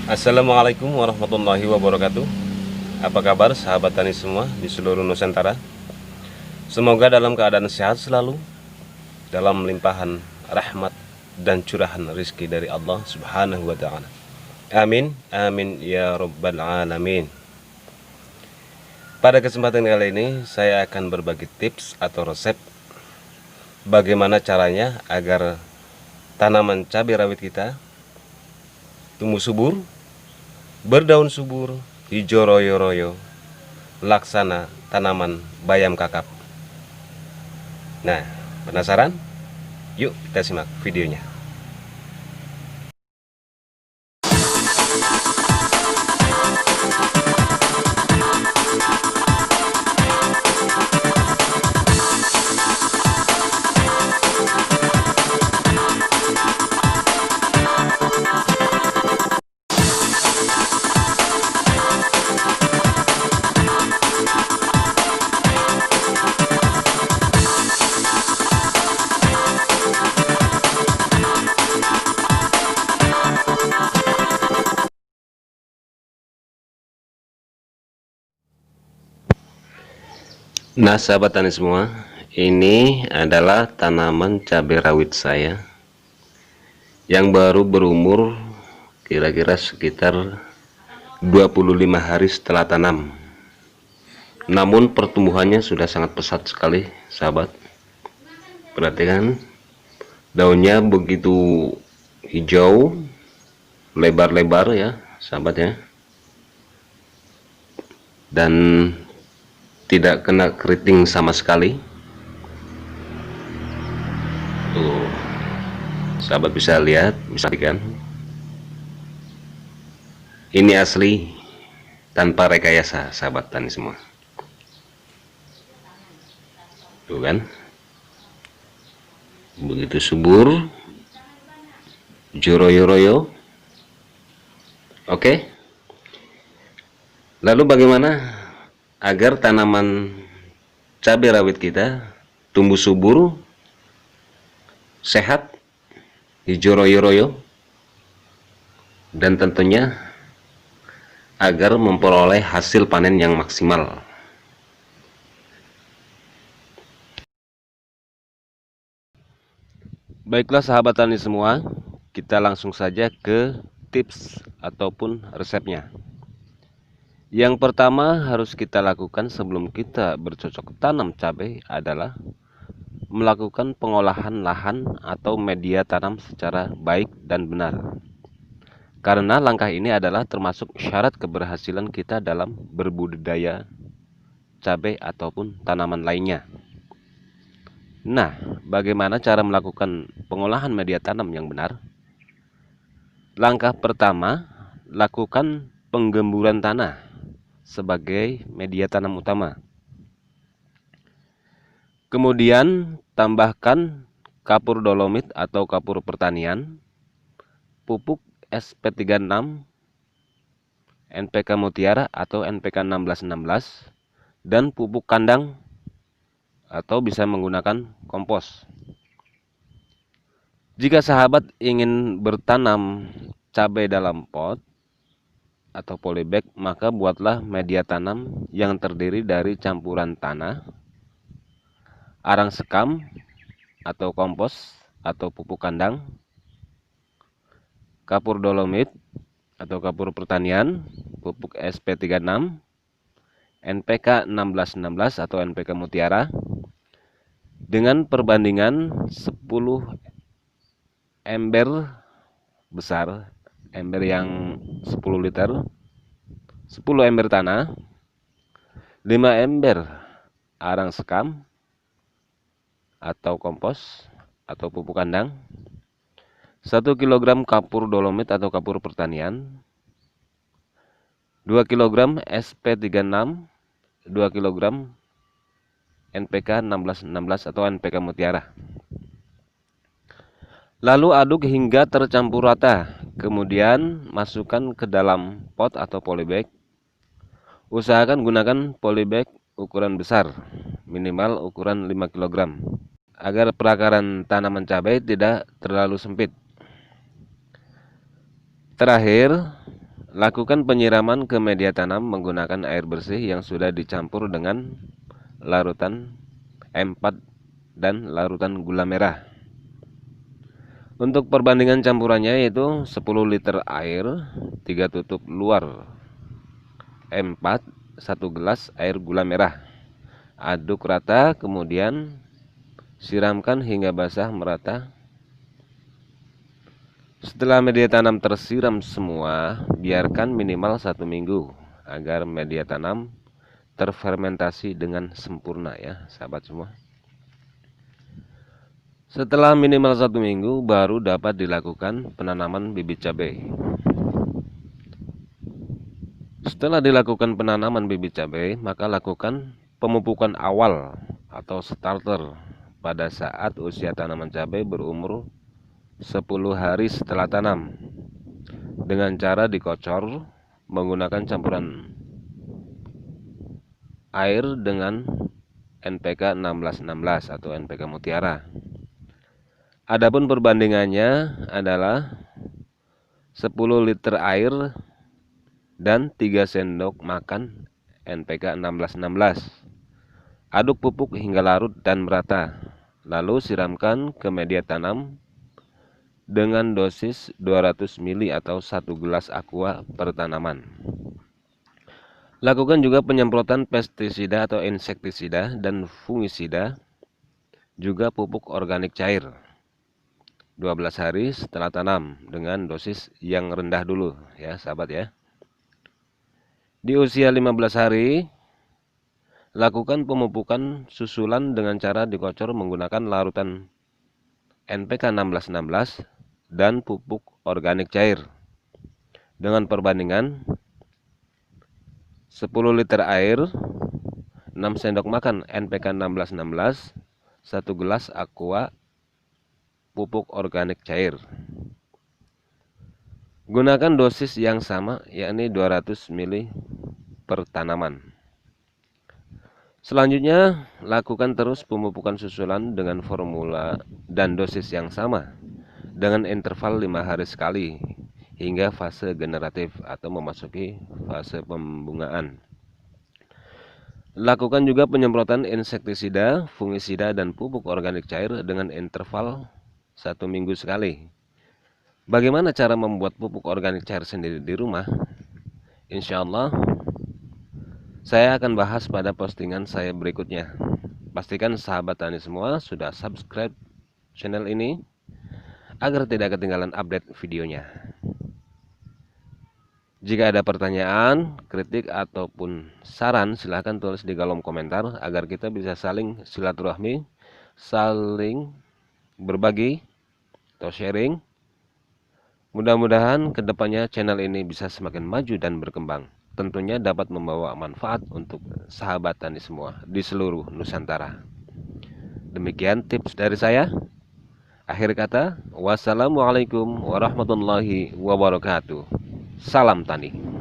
Assalamualaikum warahmatullahi wabarakatuh. Apa kabar sahabat tani semua di seluruh Nusantara? Semoga dalam keadaan sehat selalu, dalam limpahan rahmat dan curahan rizki dari Allah Subhanahu wa Ta'ala. Amin, amin ya Rabbal Alamin. Pada kesempatan kali ini, saya akan berbagi tips atau resep bagaimana caranya agar tanaman cabai rawit kita tumbuh subur, berdaun subur, hijau royo-royo, laksana tanaman bayam kakap. Nah, penasaran? Yuk kita simak videonya. Nah, sahabat tani semua, ini adalah tanaman cabai rawit saya yang baru berumur kira-kira sekitar 25 hari setelah tanam. Namun pertumbuhannya sudah sangat pesat sekali, sahabat. Perhatikan, daunnya begitu hijau, lebar-lebar ya, sahabat ya. Dan tidak kena keriting sama sekali. Tuh, sahabat bisa lihat, bisa kan? Ini asli tanpa rekayasa, sahabat tani semua. Tuh kan, begitu subur, joroyo-royo. Oke. Lalu bagaimana agar tanaman cabai rawit kita tumbuh subur, sehat, hijau royo-royo, dan tentunya agar memperoleh hasil panen yang maksimal? Baiklah sahabat tani semua, kita langsung saja ke tips ataupun resepnya. Yang pertama harus kita lakukan sebelum kita bercocok tanam cabai adalah melakukan pengolahan lahan atau media tanam secara baik dan benar. Karena langkah ini adalah termasuk syarat keberhasilan kita dalam berbudidaya cabai ataupun tanaman lainnya. Nah, bagaimana cara melakukan pengolahan media tanam yang benar? Langkah pertama, lakukan penggemburan tanah sebagai media tanam utama. Kemudian tambahkan kapur dolomit atau kapur pertanian, pupuk SP36, NPK Mutiara atau NPK 1616, dan pupuk kandang atau bisa menggunakan kompos. Jika sahabat ingin bertanam cabai dalam pot atau polybag, maka buatlah media tanam yang terdiri dari campuran tanah, arang sekam atau kompos atau pupuk kandang, kapur dolomit atau kapur pertanian, pupuk SP36, NPK 1616 atau NPK Mutiara dengan perbandingan 10 ember besar, ember yang 10 liter, 10 ember tanah, 5 ember arang sekam atau kompos atau pupuk kandang, 1 kg kapur dolomit atau kapur pertanian, 2 kg SP36, 2 kg NPK 1616 atau NPK Mutiara. Lalu aduk hingga tercampur rata. Kemudian masukkan ke dalam pot atau polybag. Usahakan gunakan polybag ukuran besar, minimal ukuran 5 kg, agar perakaran tanaman cabai tidak terlalu sempit. Terakhir, Lakukan penyiraman ke media tanam menggunakan air bersih yang sudah dicampur dengan larutan M4 dan larutan gula merah. Untuk perbandingan campurannya yaitu 10 liter air, 3 tutup luar M4, 1 gelas air gula merah. Aduk rata, kemudian siramkan hingga basah merata. Setelah media tanam tersiram semua, biarkan minimal 1 minggu agar media tanam terfermentasi dengan sempurna ya sahabat semua. Setelah minimal 1 minggu baru dapat dilakukan penanaman bibit cabai. Setelah dilakukan penanaman bibit cabai, maka lakukan pemupukan awal atau starter pada saat usia tanaman cabai berumur 10 hari setelah tanam dengan cara dikocor menggunakan campuran air dengan NPK 1616 atau NPK Mutiara. Adapun perbandingannya adalah 10 liter air dan 3 sendok makan NPK 1616. Aduk pupuk hingga larut dan merata. Lalu siramkan ke media tanam dengan dosis 200 ml atau 1 gelas aqua per tanaman. Lakukan juga penyemprotan pestisida atau insektisida dan fungisida, juga pupuk organik cair 12 hari setelah tanam dengan dosis yang rendah dulu ya sahabat ya. Di usia 15 hari lakukan pemupukan susulan dengan cara dikocor menggunakan larutan NPK 1616 dan pupuk organik cair dengan perbandingan 10 liter air, 6 sendok makan NPK 1616, 1 gelas aqua pupuk organik cair. Gunakan dosis yang sama yakni 200 ml per tanaman. Selanjutnya, lakukan terus pemupukan susulan dengan formula dan dosis yang sama dengan interval 5 hari sekali hingga fase generatif atau memasuki fase pembungaan. Lakukan juga penyemprotan insektisida, fungisida dan pupuk organik cair dengan interval 1 minggu sekali. Bagaimana cara membuat pupuk organik cair sendiri di rumah? Insya Allah saya akan bahas pada postingan saya berikutnya. Pastikan sahabat tani semua sudah subscribe channel ini agar tidak ketinggalan update videonya. Jika ada pertanyaan, kritik ataupun saran silahkan tulis di kolom komentar agar kita bisa saling silaturahmi, saling berbagi atau sharing. Mudah-mudahan kedepannya channel ini bisa semakin maju dan berkembang. Tentunya dapat membawa manfaat untuk sahabat tani semua di seluruh Nusantara. Demikian tips dari saya. Akhir kata, wassalamualaikum warahmatullahi wabarakatuh. Salam tani.